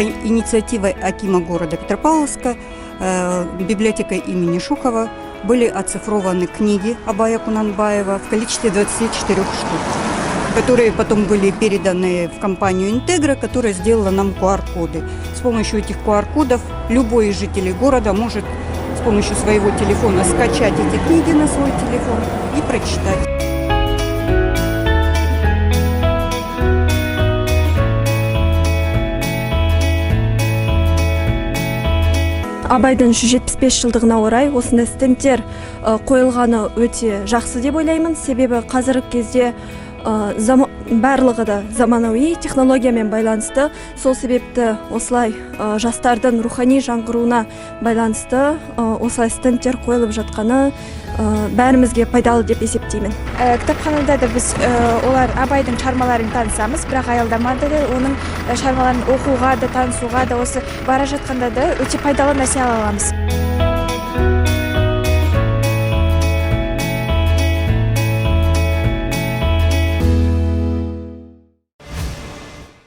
по инициативе акима города Петропавловска, библиотекой имени Шухова, были оцифрованы книги Абая Кунанбаева в количестве 24 штук, которые потом были переданы в компанию «Интегра», которая сделала нам QR-коды. С помощью этих QR-кодов любой из жителей города может с помощью своего телефона скачать эти книги на свой телефон и прочитать. Абайдың 175 жылдығына орай осындай стендтер қойылғаны өте жақсы деп ойлаймын. Себебі қазіргі кезде барлығы да заманауи технологиямен байланысты. Сол себепті осылай жастардың рухани жаңғыруына байланысты осылай стендтер қойылып жатқаны бәрімізге пайдалы деп есептеймін. Кітапханада да біз олар Абайдың шығармаларын танысамыз, бірақ аялдамада да оның шығармаларын оқуға да, танысуға да, осы бара жатқанда да өте пайдалы нәрсе ала аламыз.